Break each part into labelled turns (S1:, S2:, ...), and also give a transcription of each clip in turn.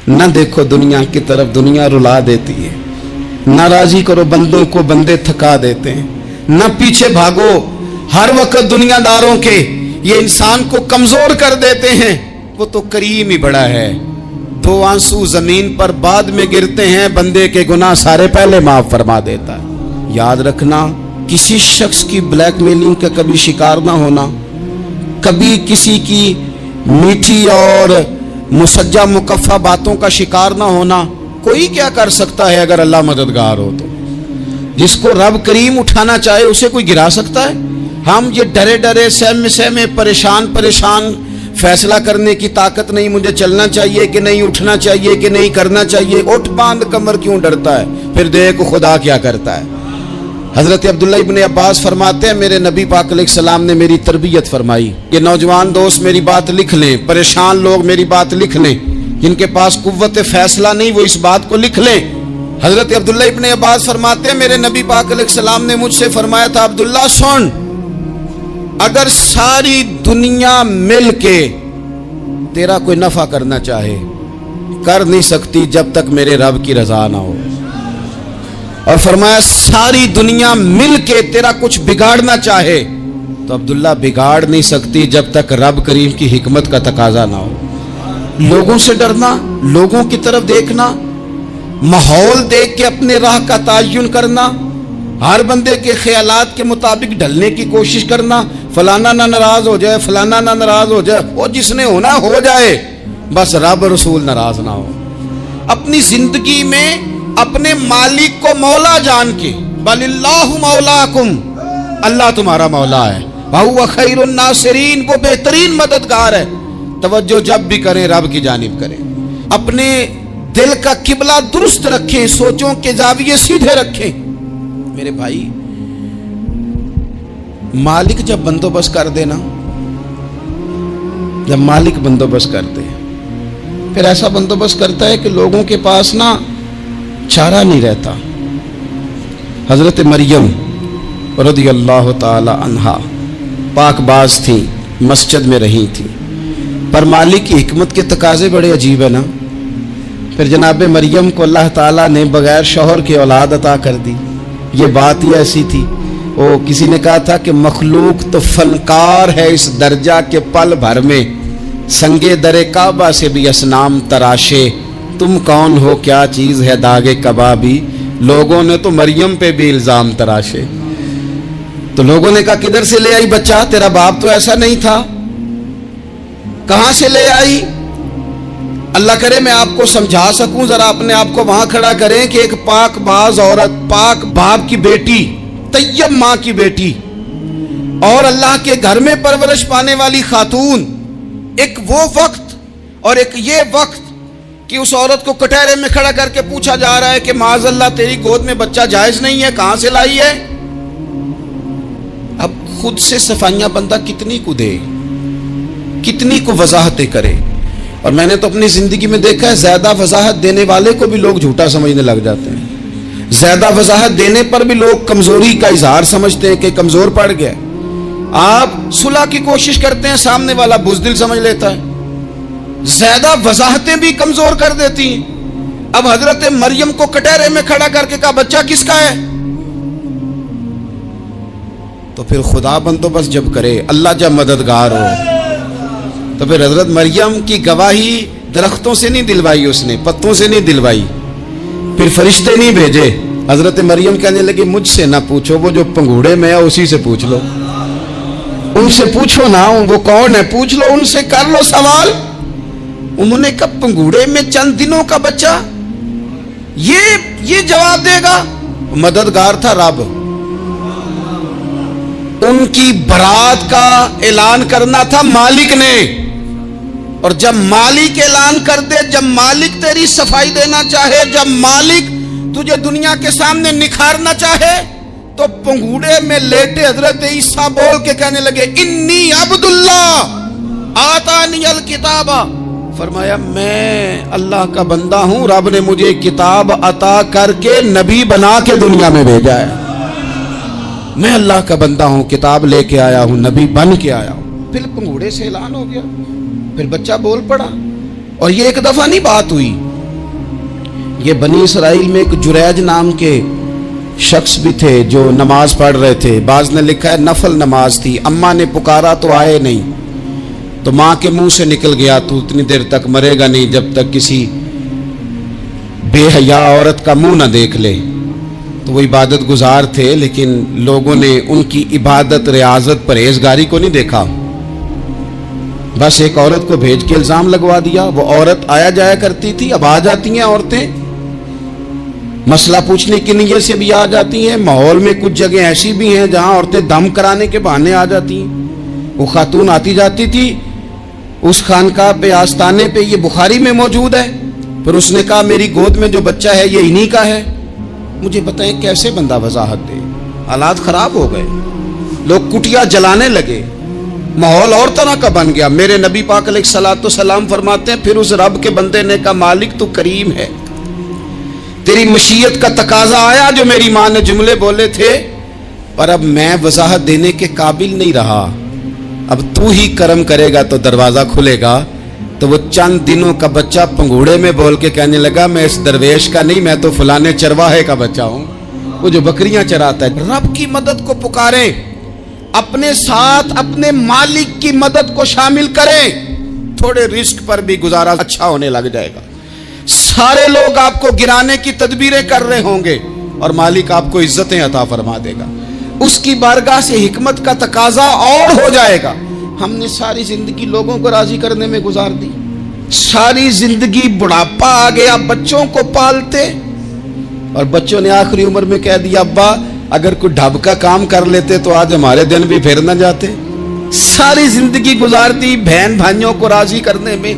S1: نہ دیکھو دنیا کی طرف، دنیا رلا دیتی ہے، نہ راضی کرو بندوں کو، بندے تھکا دیتے ہیں، نہ پیچھے بھاگو ہر وقت دنیا داروں کے، یہ انسان کو کمزور کر دیتے ہیں۔ وہ تو کریم ہی بڑا ہے، 2 آنسو زمین پر بعد میں گرتے ہیں، بندے کے گناہ سارے پہلے معاف فرما دیتا ہے۔ یاد رکھنا، کسی شخص کی بلیک میلنگ کا کبھی شکار نہ ہونا، کبھی کسی کی میٹھی اور مسجع مکفہ باتوں کا شکار نہ ہونا۔ کوئی کیا کر سکتا ہے اگر اللہ مددگار ہو تو؟ جس کو رب کریم اٹھانا چاہے اسے کوئی گرا سکتا ہے؟ ہم یہ ڈرے ڈرے سہمے پریشان فیصلہ کرنے کی طاقت نہیں، مجھے چلنا چاہیے کہ نہیں، اٹھنا چاہیے کہ نہیں، کرنا چاہیے، اٹھ باندھ کمر کیوں ڈرتا ہے؟ پھر دیکھ خدا کیا کرتا ہے۔ حضرت عبداللہ ابن عباس فرماتے ہیں میرے نبی پاک علیہ السلام نے میری تربیت فرمائی کہ نوجوان دوست میری بات لکھ لیں، پریشان لوگ میری بات لکھ لیں، جن کے پاس قوت فیصلہ نہیں وہ اس بات کو لکھ لیں۔ حضرت عبداللہ ابن عباس فرماتے ہیں میرے نبی پاک علیہ السلام نے مجھ سے فرمایا تھا عبداللہ سن، اگر ساری دنیا مل کے تیرا کوئی نفع کرنا چاہے کر نہیں سکتی جب تک میرے رب کی رضا نہ ہو، اور فرمایا ساری دنیا مل کے تیرا کچھ بگاڑنا چاہے تو عبداللہ بگاڑ نہیں سکتی جب تک رب کریم کی حکمت کا تقاضا نہ ہو۔ لوگوں سے ڈرنا، لوگوں کی طرف دیکھنا، ماحول دیکھ کے اپنے راہ کا تعین کرنا، ہر بندے کے خیالات کے مطابق ڈھلنے کی کوشش کرنا، فلانا نہ ناراض ہو جائے، فلانا نہ ناراض ہو جائے، وہ جس نے ہونا ہو جائے، بس رب رسول ناراض نہ ہو۔ اپنی زندگی میں اپنے مالک کو مولا جان کے، بل اللہ مولاکم، اللہ تمہارا مولا ہے، وہو خیر الناصرین، وہ بہترین مددگار ہے۔ توجہ جب بھی کریں رب کی جانب کریں، اپنے دل کا قبلہ درست رکھیں، سوچوں کے زاویے سیدھے رکھیں۔ میرے بھائی، مالک جب بندوبست کر دے نا، جب مالک بندوبست کر دے پھر ایسا بندوبست کرتا ہے کہ لوگوں کے پاس نا چارہ نہیں رہتا۔ حضرت مریم رضی اللہ تعالی عنہا پاک باز تھیں، مسجد میں رہی تھیں، پر مالک کی حکمت کے تقاضے بڑے عجیب ہے نا۔ پھر جناب مریم کو اللہ تعالیٰ نے بغیر شوہر کے اولاد عطا کر دی۔ یہ بات ہی ایسی تھی، وہ کسی نے کہا تھا کہ مخلوق تو فنکار ہے اس درجہ کے پل بھر میں سنگے در کعبہ سے بھی اصنام تراشے، تم کون ہو کیا چیز ہے داغے کبابی، لوگوں نے تو مریم پہ بھی الزام تراشے۔ تو لوگوں نے کہا کدھر سے لے آئی بچہ، تیرا باپ تو ایسا نہیں تھا، کہاں سے لے آئی؟ اللہ کرے میں آپ کو سمجھا سکوں، ذرا اپنے آپ کو وہاں کھڑا کریں کہ ایک پاک باز عورت، پاک باپ کی بیٹی، طیب ماں کی بیٹی، اور اللہ کے گھر میں پرورش پانے والی خاتون، ایک وہ وقت اور ایک یہ وقت کہ اس عورت کو کٹہرے میں کھڑا کر کے پوچھا جا رہا ہے کہ معاذ اللہ تیری گود میں بچہ جائز نہیں ہے، کہاں سے لائی ہے؟ اب خود سے صفائیاں بندہ کتنی کو دے، کتنی کو وضاحتیں کرے۔ اور میں نے تو اپنی زندگی میں دیکھا ہے زیادہ وضاحت دینے والے کو بھی لوگ جھوٹا سمجھنے لگ جاتے ہیں، زیادہ وضاحت دینے پر بھی لوگ کمزوری کا اظہار سمجھتے ہیں کہ کمزور پڑ گیا۔ آپ صلح کی کوشش کرتے ہیں، سامنے والا بزدل سمجھ لیتا ہے، زیادہ وضاحتیں بھی کمزور کر دیتی ہیں۔ اب حضرت مریم کو کٹہرے میں کھڑا کر کے کہا بچہ کس کا ہے؟ تو پھر خدا بندوبست جب کرے، اللہ جب مددگار ہو، تو پھر حضرت مریم کی گواہی درختوں سے نہیں دلوائی، اس نے پتوں سے نہیں دلوائی، پھر فرشتے نہیں بھیجے۔ حضرت مریم کہنے لگی مجھ سے نہ پوچھو، وہ جو پنگوڑے میں ہے اسی سے پوچھ لو، ان سے پوچھو نا وہ کون ہے، پوچھ لو ان سے، کر لو سوال۔ انہوں نے کہا پنگوڑے میں چند دنوں کا بچہ، یہ جواب دے گا؟ مددگار تھا رب، ان کی برات کا اعلان کرنا تھا مالک نے، اور جب مالک اعلان کر دے، جب مالک تیری صفائی دینا چاہے، جب مالک تجھے دنیا کے سامنے نکھارنا چاہے، تو پنگوڑے میں لیٹے حضرت عیسیٰ بول کے کہنے لگے انی عبداللہ آتانی الکتاب، فرمایا میں اللہ کا بندہ ہوں، رب نے مجھے کتاب عطا کر کے نبی بنا کے دنیا میں بھیجا ہے، میں اللہ کا بندہ ہوں، کتاب لے کے آیا ہوں، نبی بن کے آیا ہوں۔ پھر پنگوڑے سے اعلان ہو گیا، پھر بچہ بول پڑا، اور یہ ایک دفعہ نہیں بات ہوئی، یہ بنی اسرائیل میں ایک جریج نام کے شخص بھی تھے جو نماز پڑھ رہے تھے. بعض نے لکھا ہے نفل نماز تھی. اماں نے پکارا تو آئے نہیں, تو ماں کے منہ سے نکل گیا تو اتنی دیر تک مرے گا نہیں جب تک کسی بے حیا عورت کا منہ نہ دیکھ لے. تو وہ عبادت گزار تھے, لیکن لوگوں نے ان کی عبادت, ریاضت, پرہیزگاری کو نہیں دیکھا. بس ایک عورت کو بھیج کے الزام لگوا دیا. وہ عورت آیا جایا کرتی تھی, اب آ جاتی ہیں عورتیں, مسئلہ پوچھنے کی نیت سے بھی آ جاتی ہیں. ماحول میں کچھ جگہ ایسی بھی ہیں جہاں عورتیں دم کرانے کے بہانے آ جاتی ہیں. وہ خاتون آتی جاتی تھی اس خانقاہ پہ, آستانے پہ, یہ بخاری میں موجود ہے. پھر اس نے کہا میری گود میں جو بچہ ہے یہ انہی کا ہے. مجھے بتائیں کیسے بندہ وضاحت دے. حالات خراب ہو گئے, لوگ کٹیا جلانے لگے, ماحول اور طرح کا بن گیا. میرے نبی پاک علیہ الصلوۃ والسلام فرماتے ہیں پھر اس رب کے بندے نے کہا مالک تو کریم ہے, تیری مشیت کا تقاضا آیا جو میری ماں نے جملے بولے تھے, پر اب میں وضاحت دینے کے قابل نہیں رہا. اب تو ہی کرم کرے گا تو دروازہ کھلے گا. تو وہ چند دنوں کا بچہ پنگوڑے میں بول کے کہنے لگا میں اس درویش کا نہیں, میں تو فلانے چرواہے کا بچہ ہوں, وہ جو بکریاں چراتا ہے. رب کی مدد کو پکاریں, اپنے ساتھ اپنے مالک کی مدد کو شامل کریں, تھوڑے رزق پر بھی گزارا اچھا ہونے لگ جائے گا. سارے لوگ آپ کو گرانے کی تدبیریں کر رہے ہوں گے اور مالک آپ کو عزتیں عطا فرما دے گا. اس کی بارگاہ سے حکمت کا تقاضا اور ہو جائے گا. ہم نے ساری زندگی لوگوں کو راضی کرنے میں گزار دی, ساری زندگی بڑھاپا آ گیا بچوں کو پالتے, اور بچوں نے آخری عمر میں کہہ دیا ابا اگر کوئی ڈھب کا کام کر لیتے تو آج ہمارے دن بھی پھر نہ جاتے. ساری زندگی گزار دی بہن بھائیوں کو راضی کرنے میں,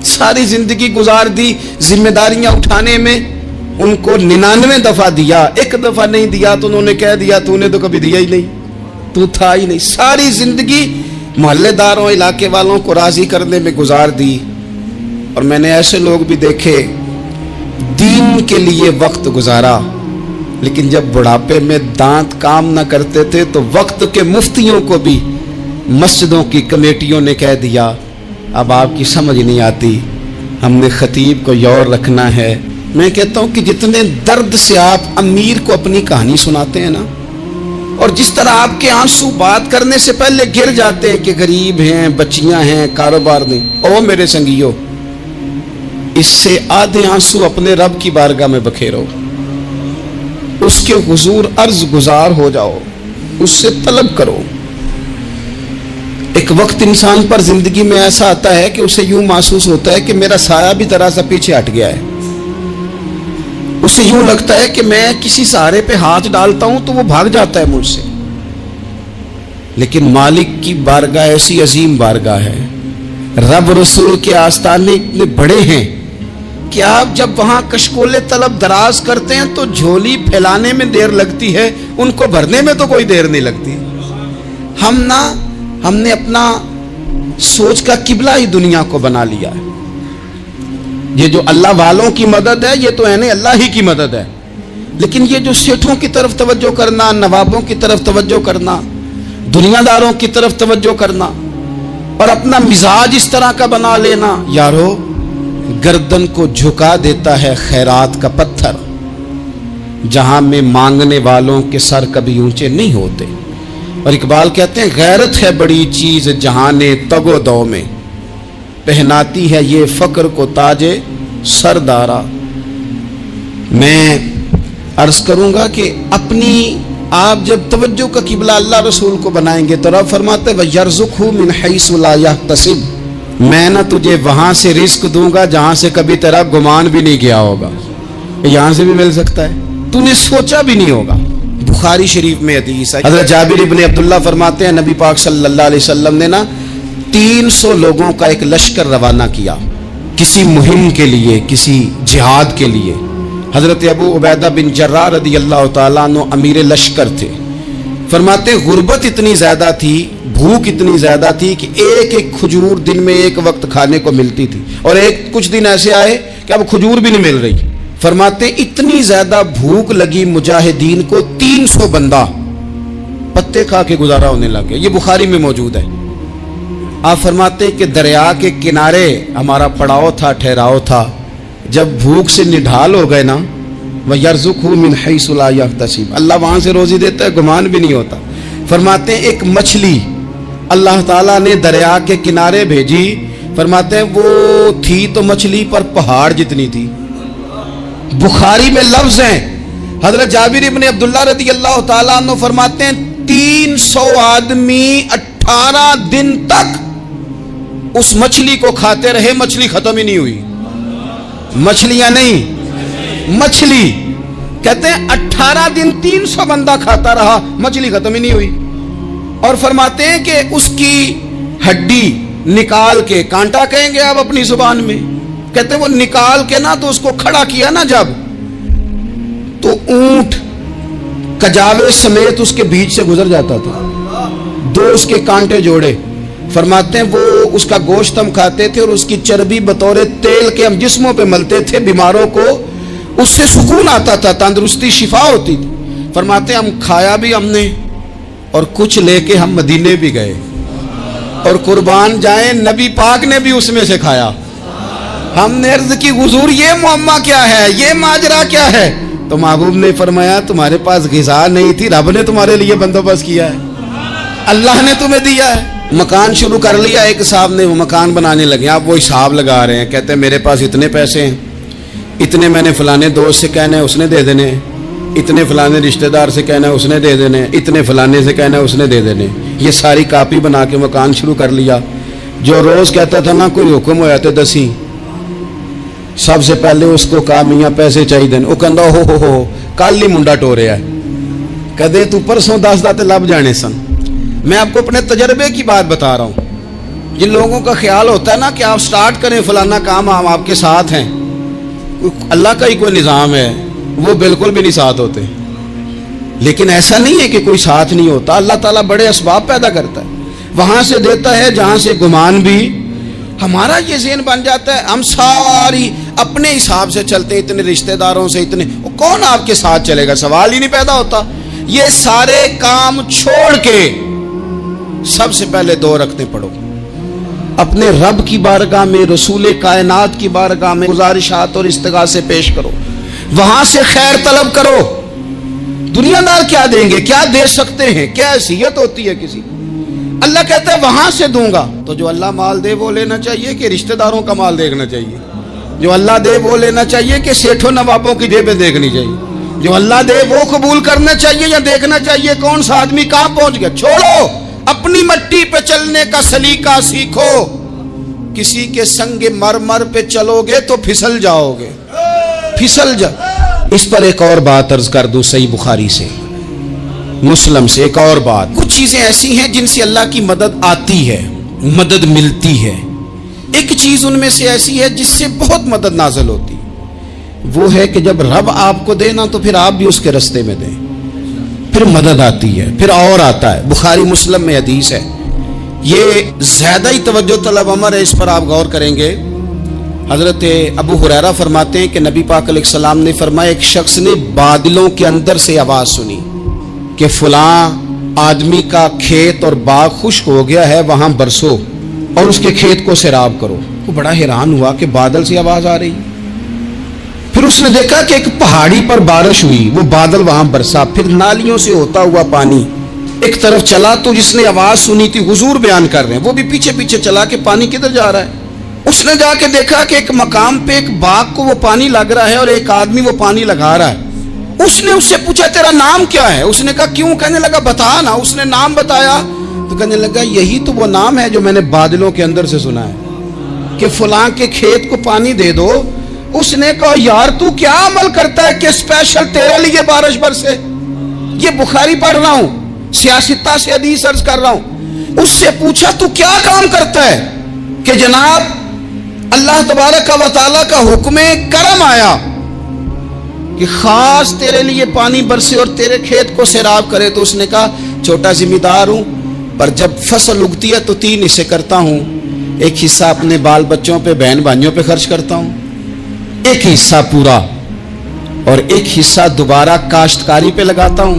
S1: ساری زندگی گزار دی ذمہ داریاں اٹھانے میں. ان کو 99 دفعہ دیا, ایک دفعہ نہیں دیا تو انہوں نے کہہ دیا تو نے تو کبھی دیا ہی نہیں, تو تھا ہی نہیں. ساری زندگی محلے داروں علاقے والوں کو راضی کرنے میں گزار دی. اور میں نے ایسے لوگ بھی دیکھے دین کے لیے وقت گزارا, لیکن جب بڑھاپے میں دانت کام نہ کرتے تھے تو وقت کے مفتیوں کو بھی مسجدوں کی کمیٹیوں نے کہہ دیا اب آپ کی سمجھ نہیں آتی, ہم نے خطیب کو یور رکھنا ہے. میں کہتا ہوں کہ جتنے درد سے آپ امیر کو اپنی کہانی سناتے ہیں نا, اور جس طرح آپ کے آنسو بات کرنے سے پہلے گر جاتے ہیں کہ غریب ہیں, بچیاں ہیں, کاروبار نہیں, او میرے سنگیو, اس سے آدھے آنسو اپنے رب کی بارگاہ میں بکھیرو, اس کے حضور عرض گزار ہو جاؤ, اس سے طلب کرو. ایک وقت انسان پر زندگی میں ایسا آتا ہے کہ اسے یوں محسوس ہوتا ہے کہ میرا سایہ بھی ذرا سا پیچھے ہٹ گیا ہے. اسے یوں لگتا ہے کہ میں کسی سہارے پہ ہاتھ ڈالتا ہوں تو وہ بھاگ جاتا ہے مجھ سے. لیکن مالک کی بارگاہ ایسی عظیم بارگاہ ہے, رب رسول کے آستانے اتنے بڑے ہیں کہ آپ جب وہاں کشکول طلب دراز کرتے ہیں تو جھولی پھیلانے میں دیر لگتی ہے, ان کو بھرنے میں تو کوئی دیر نہیں لگتی. ہم نے اپنا سوچ کا قبلہ ہی دنیا کو بنا لیا ہے. یہ جو اللہ والوں کی مدد ہے یہ تو اللہ ہی کی مدد ہے, لیکن یہ جو سیٹھوں کی طرف توجہ کرنا, نوابوں کی طرف توجہ کرنا, دنیا داروں کی طرف توجہ کرنا اور اپنا مزاج اس طرح کا بنا لینا, یارو گردن کو جھکا دیتا ہے خیرات کا پتھر, جہاں میں مانگنے والوں کے سر کبھی اونچے نہیں ہوتے. اور اقبال کہتے ہیں غیرت ہے بڑی چیز جہانے تگ و دو میں, پہناتی ہے یہ فقر کو تاج سردارا. میں عرض کروں گا کہ اپنی آپ جب توجہ کا قبلہ اللہ رسول کو بنائیں گے تو رب فرماتے وَيَرْزُقْهُ مِنْ حَيْثُ لَا يَحْتَسِبُ, میں نہ تجھے وہاں سے رزق دوں گا جہاں سے کبھی تیرا گمان بھی نہیں گیا ہوگا. یہاں سے بھی مل سکتا ہے, تو نے سوچا بھی نہیں ہوگا. بخاری شریف میں حدیث ہے, حضرت جابر ابن عبداللہ فرماتے ہیں نبی پاک صلی اللہ علیہ وسلم نے 300 لوگوں کا ایک لشکر روانہ کیا کسی مہم کے لیے, کسی جہاد کے لیے. حضرت ابو عبیدہ بن جراح رضی اللہ تعالیٰ عنہ امیر لشکر تھے. فرماتے غربت اتنی زیادہ تھی, بھوک اتنی زیادہ تھی کہ ایک ایک کھجور دن میں ایک وقت کھانے کو ملتی تھی, اور کچھ دن ایسے آئے کہ اب کھجور بھی نہیں مل رہی. فرماتے اتنی زیادہ بھوک لگی مجاہدین کو 300 بندہ پتے کھا کے گزارا ہونے لگے. یہ بخاری میں موجود ہے. آپ فرماتے کہ دریا کے کنارے ہمارا پڑاؤ تھا, ٹھہراؤ تھا, जब भूख से निढाल हो गए ना, वह यरज़ुक़हु मिन हैसु ला यहतसिब, अल्लाह वहाँ से रोज़ी देता है, गुमान भी नहीं होता। फरमाते हैं एक मछली अल्लाह ताला ने दरिया के किनारे भेजी, फरमाते हैं वो थी तो मछली पर पहाड़ जितनी थी। बुखारी में लफ्ज़ हैं, हज़रत जाबिर इब्न अब्दुल्लाह रज़ी अल्लाह ताला अन्हु फरमाते हैं 300 आदमी 18 दिन तक उस मछली को खाते रहे, मछली खत्म ही नहीं हुई। मछलियां नहीं, मछली। कहते हैं 18 दिन 300 बंदा खाता रहा, मछली खत्म ही नहीं हुई। और फरमाते हैं कि उसकी हड्डी निकाल के, कांटा कहेंगे आप अपनी जुबान में, कहते हैं वो निकाल के ना तो उसको खड़ा किया ना जब, तो ऊंट कजावे समेत उसके बीच से गुजर जाता था। 2 उसके कांटे जोड़े। फरमाते हैं वो उसका गोश्त हम खाते थे और उसकी चर्बी बतौर तेल के हम जिस्मों पे मलते थे, बीमारों को उससे सुकून आता था, तंदुरुस्ती शिफा होती थी। फरमाते हैं हम खाया भी हमने और कुछ लेके हम मदीने भी गए, और कुर्बान जाए नबी पाक ने भी उसमें से खाया। हमने अर्ज की हुजूर ये मुअम्मा क्या है, ये माजरा क्या है? तो महबूब ने फरमाया तुम्हारे पास ग़िज़ा नहीं थी, रब ने तुम्हारे लिए बंदोबस्त किया है, अल्लाह ने तुम्हें दिया है। मकान शुरू कर लिया एक साहब ने, वो मकान बनाने लगे, आप वो हिसाब लगा रहे हैं, कहते हैं मेरे पास इतने पैसे हैं, इतने मैंने फलाने दोस्त से कहना है उसने दे देने, इतने फलाने रिश्तेदार से कहना है उसने दे देने, इतने फलाने से कहना है उसने दे देने। ये सारी कापी बना के मकान शुरू कर लिया। जो रोज़ कहता था ना कोई हुक्म होया तो दसी, सबसे पहले उसको कहा मियाँ पैसे चाहिए, वो कहता हो कल ही मुंडा टोरिया है, कदे तू परसों 10 दाते लब जाने सन। मैं आपको अपने तजर्बे की बात बता रहा हूँ। जिन लोगों का ख्याल होता है ना कि आप स्टार्ट करें फलाना काम, हम आपके साथ हैं, अल्लाह का ही कोई निज़ाम है, वो बिल्कुल भी नहीं साथ होते। लेकिन ऐसा नहीं है कि कोई साथ नहीं होता, अल्लाह ताला बड़े असबाब पैदा करता है, वहाँ से देता है जहाँ से गुमान भी। हमारा ये ज़हन बन जाता है, हम सारी अपने हिसाब से चलते हैं, इतने रिश्तेदारों से इतने, कौन आपके साथ चलेगा, सवाल ही नहीं पैदा होता। ये सारे काम छोड़ के सबसे पहले 2 रखते पढ़ो, अपने रब की बारगाह में, रसूल कायनात की बारगाह में गुजारिशात और इस्तिगासे पेश करो, वहां से खैर तलब करो। दुनियादार क्या देंगे, क्या दे सकते हैं, क्या हैसियत होती है किसी, अल्लाह कहता है वहां से दूंगा। तो जो अल्लाह माल दे वो लेना चाहिए कि रिश्तेदारों का माल देखना चाहिए? जो अल्लाह दे वो लेना चाहिए कि सेठों नवाबों की जेबें देखनी चाहिए? जो अल्लाह दे वो कबूल करना चाहिए या देखना चाहिए कौन सा आदमी कहां पहुंच गया? छोड़ो, अपनी मट्टी पे चलने का सलीका सीखो। किसी के संग मरमर पे चलोगे तो फिसल जाओगे, फिसल जा। इस पर एक और बात अर्ज कर दूं, सही बुखारी से, मुस्लिम से एक और बात। कुछ चीजें ऐसी हैं जिनसे अल्लाह की मदद आती है, मदद मिलती है। एक चीज उनमें से ऐसी है जिससे बहुत मदद नाज़िल होती है, वो है कि जब रब आपको देना तो फिर आप भी उसके रास्ते में दें, फिर मदद आती है, फिर और आता है। बुखारी मुस्लिम में हदीस है, ये ज्यादा ही तवज्जो तलब अमर है, इस पर आप गौर करेंगे। हजरत अबू हुरैरा फरमाते हैं कि नबी पाक अलैहिस्सलाम ने फरमाया, एक शख्स ने बादलों के अंदर से आवाज सुनी कि फलां आदमी का खेत और बाग खुश्क हो गया है, वहां बरसो और उसके खेत को सैराब करो। वो बड़ा हैरान हुआ कि बादल से आवाज आ रही। फिर उसने देखा कि एक पहाड़ी पर बारिश हुई, वो बादल वहां बरसा, फिर नालियों से होता हुआ पानी एक तरफ चला। तो जिसने आवाज सुनी थी, हुजूर बयान कर रहे हैं, वो भी पीछे पीछे चला कि पानी किधर जा रहा है। उसने जाके देखा कि एक मकाम पे एक बाग को वो पानी लग रहा है और एक आदमी वो पानी लगा रहा है। उसने उससे पूछा तेरा नाम क्या है? उसने कहा क्यों? कहने लगा बता ना। उसने नाम बताया तो कहने लगा यही तो वो नाम है जो मैंने बादलों के अंदर से सुना है कि फलां के खेत को पानी दे दो। उसने कहा यार तू क्या अमल करता है कि स्पेशल तेरे लिए बारिश बरसे? ये बुखारी पढ़ रहा हूं, सियासता से हदीस अर्ज कर रहा हूं। उससे पूछा तू क्या काम करता है कि जनाब अल्लाह तबारक व तआला का हुक्म करम आया कि खास तेरे लिए पानी बरसे और तेरे खेत को सैराब करे। तो उसने कहा छोटा जिम्मेदार हूं, पर जब फसल उगती है तो 3 हिस्से करता हूं। एक हिस्सा अपने बाल बच्चों पे, बहन भाइयों पे खर्च करता हूं, एक हिस्सा पूरा, और एक हिस्सा दोबारा काश्तकारी पे लगाता हूं,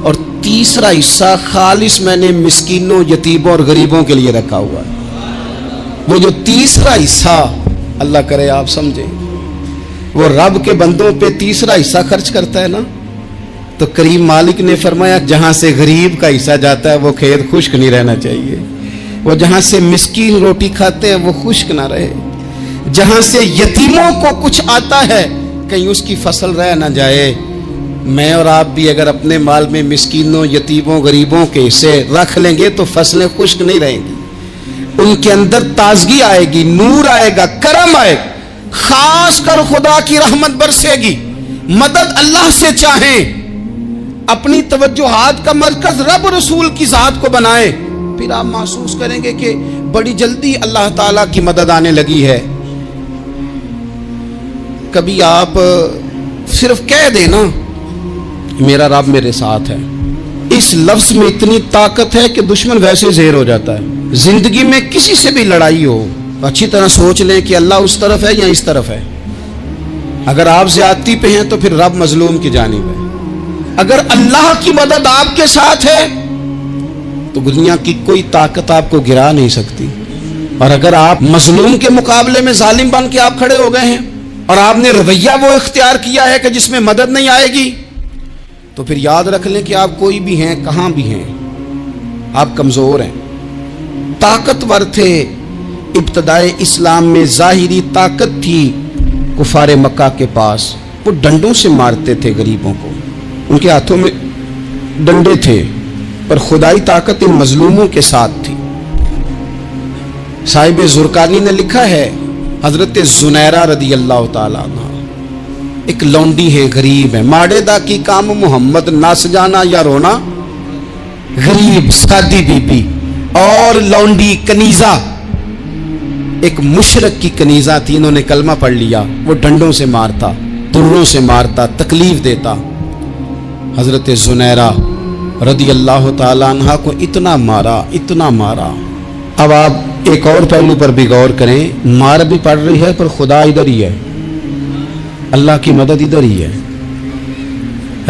S1: और तीसरा हिस्सा खालिस मैंने मिस्कीनों, यतीमों और गरीबों के लिए रखा हुआ है। वो जो तीसरा हिस्सा, अल्लाह करे आप समझे, वो रब के बंदों पे तीसरा हिस्सा खर्च करता है ना, तो करीम मालिक ने फरमाया जहां से गरीब का हिस्सा जाता है वो खेत खुश्क नहीं रहना चाहिए, वो जहां से मिस्कीन रोटी खाते हैं वो खुश्क ना रहे, जहां से यतीमों को कुछ आता है कहीं उसकी फसल रह ना जाए। मैं और आप भी अगर अपने माल में मिस्कीनों, यतीमों, गरीबों के हिस्से रख लेंगे तो फसलें खुश्क नहीं रहेंगी, उनके अंदर ताजगी आएगी, नूर आएगा, करम आएगा, खास कर खुदा की रहमत बरसेगी। मदद अल्लाह से चाहें, अपनी तवज्जुहात का मरकज रब रसूल की जात को बनाएं, फिर आप महसूस करेंगे कि बड़ी जल्दी अल्लाह ताला की मदद आने लगी है। कभी आप सिर्फ कह देना मेरा रब मेरे साथ है, इस लफ्ज में इतनी ताकत है कि दुश्मन वैसे ज़ेर हो जाता है। जिंदगी में किसी से भी लड़ाई हो, अच्छी तरह सोच लें कि अल्लाह उस तरफ है या इस तरफ है। अगर आप ज्यादती पे हैं तो फिर रब मजलूम की जानिब है। अगर अल्लाह की मदद आपके साथ है तो दुनिया की कोई ताकत आपको गिरा नहीं सकती। और अगर आप मजलूम के मुकाबले में जालिम बन के आप खड़े हो गए हैं और आपने रवैया वो इख्तियार किया है कि जिसमें मदद नहीं आएगी, तो फिर याद रख लें कि आप कोई भी हैं, कहां भी हैं, आप कमजोर हैं। ताकतवर थे इब्तदाए इस्लाम में, जाहिरी ताकत थी कुफारे मक्का के पास, वो डंडों से मारते थे गरीबों को, उनके हाथों में डंडे थे, पर खुदाई ताकत इन मजलूमों के साथ थी। साहिब जुरकानी ने लिखा है, हजरत जुनैरा रदी अल्लाह ताला अन्हा एक लौंडी है, गरीब है, माडेदा की काम मोहम्मद नास जाना या रोना, गरीब सादी बीबी और लौंडी कनीजा, एक मुशरक की कनीजा थी, इन्होंने कलमा पढ़ लिया, वो डंडों से मारता, दुर्रों से मारता, तकलीफ देता। हजरत जुनैरा रदी अल्लाह ताला अन्हा को इतना मारा, इतना मारा। अब आप एक और पहलू पर भी गौर करें, मार भी पड़ रही है पर खुदा इधर ही है, अल्लाह की मदद इधर ही है।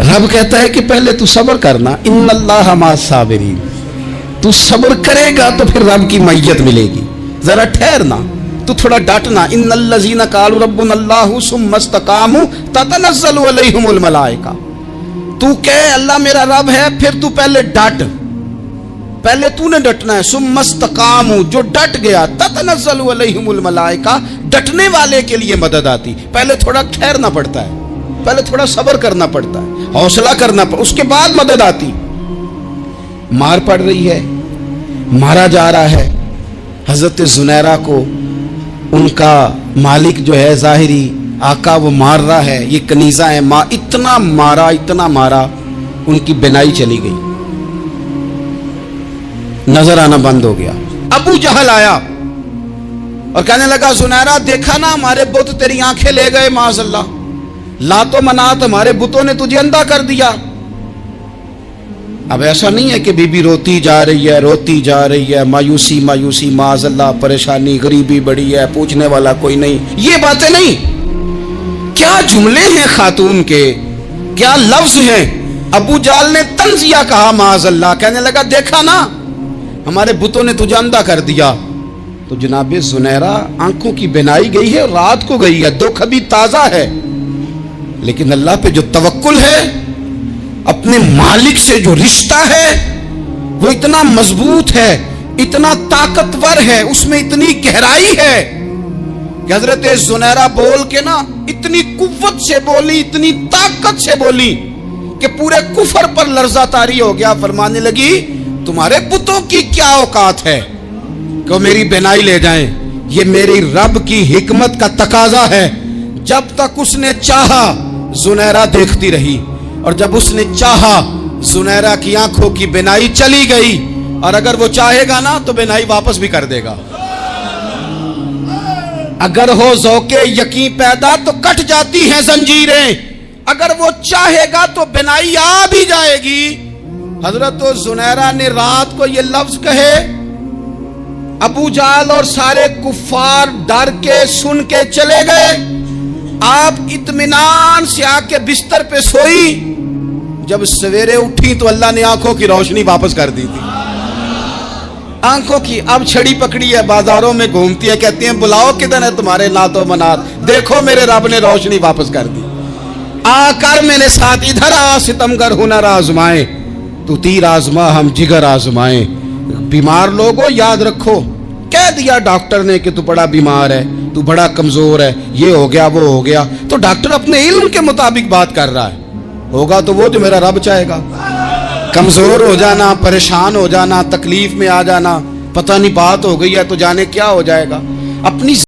S1: रब कहता है कि पहले तू सब्र करना, इन्नल्लाह मास साबिरीन, तू सब्र करेगा तो फिर रब की मैयत मिलेगी, जरा ठहरना, तू थोड़ा डटना। इन्नल्लज़ीना क़ालू रब्बुनल्लाहु सुम्मा इस्तक़ामू ततनज़्ज़लु अलैहिमुल मलाइका, तू कह अल्लाह मेरा रब है, फिर तू पहले डट, पहले तूने डटना है। सुम्मा इस्तक़ामू, जो डट गया, ततनज़्ज़लु अलैहिमुल मलाइका, डटने वाले के लिए मदद आती। पहले थोड़ा ठहरना पड़ता है, पहले थोड़ा सब्र करना पड़ता है, हौसला करना पड़ता, उसके बाद मदद आती। मार पड़ रही है, मारा जा रहा है। हजरत जुनैरा को उनका मालिक जो है जाहिरी आका वो मार रहा है, ये कनीजा है, इतना मारा, इतना मारा, उनकी बिनाई चली गई, नजर आना बंद हो गया। अबू जहल आया और कहने लगा, जुनैरा देखा ना हमारे बुत तेरी आंखें ले गए, माज़अल्लाह, लातो मनात हमारे बुतों ने तुझे अंधा कर दिया। अब ऐसा नहीं है कि बीबी रोती जा रही है, रोती जा रही है, मायूसी मायूसी, माज़अल्लाह, परेशानी, गरीबी बड़ी है, पूछने वाला कोई नहीं, ये बातें नहीं। क्या जुमले हैं खातून के, क्या लफ्ज हैं। अबू जाल ने तंजिया कहा, माज़अल्लाह, कहने लगा देखा ना हमारे बुतों ने तुझे अंधा कर दिया। तो जनाबे जुनैरा आंखों की बिनाई गई है, रात को गई है, दुख अभी ताजा है, लेकिन अल्लाह पे जो तवक्कुल है, अपने मालिक से जो रिश्ता है वो इतना मजबूत है, इतना ताकतवर है, उसमें इतनी गहराई है कि हजरत जुनैरा बोल के ना इतनी कुव्वत से बोली, इतनी ताकत से बोली कि पूरे कुफर पर लर्जा तारी हो गया। फरमाने लगी, तुम्हारे बुतों की क्या औकात है कि मेरी बिनाई ले जाएं, ये मेरी रब की हिकमत का तकाजा है। जब तक उसने चाहा जुनैरा देखती रही, और जब उसने चाहा जुनैरा की आंखों की बिनाई चली गई, और अगर वो चाहेगा ना तो बिनाई वापस भी कर देगा। अगर हो ज़ौक़े यकीन पैदा तो कट जाती हैं जंजीरें, अगर वो चाहेगा तो बिनाई आ भी जाएगी। हजरत जुनैरा ने रात को ये लफ्ज कहे, अबू जाल और सारे कुफ्फार डर के सुन के चले गए। आप इत्मीनान से आके बिस्तर पे सोई, जब सवेरे उठी तो अल्लाह ने आंखों की रोशनी वापस कर दी थी। आंखों की अब छड़ी पकड़ी है, बाजारों में घूमती है, कहती है बुलाओ किधर है तुम्हारे नातो मनात, देखो मेरे रब ने रोशनी वापस कर दी, आ कर मेरे साथ इधर आ, सितमगर हुनर आजमाए, तू तीर आजमा हम जिगर आजमाए। बीमार लोगों याद रखो, कह दिया डॉक्टर ने कि तू बड़ा बीमार है, तू बड़ा कमजोर है, ये हो गया वो हो गया, तो डॉक्टर अपने इल्म के मुताबिक बात कर रहा है, होगा तो वो जो मेरा रब चाहेगा। कमजोर हो जाना, परेशान हो जाना, तकलीफ में आ जाना, पता नहीं बात हो गई है तो जाने क्या हो जाएगा, अपनी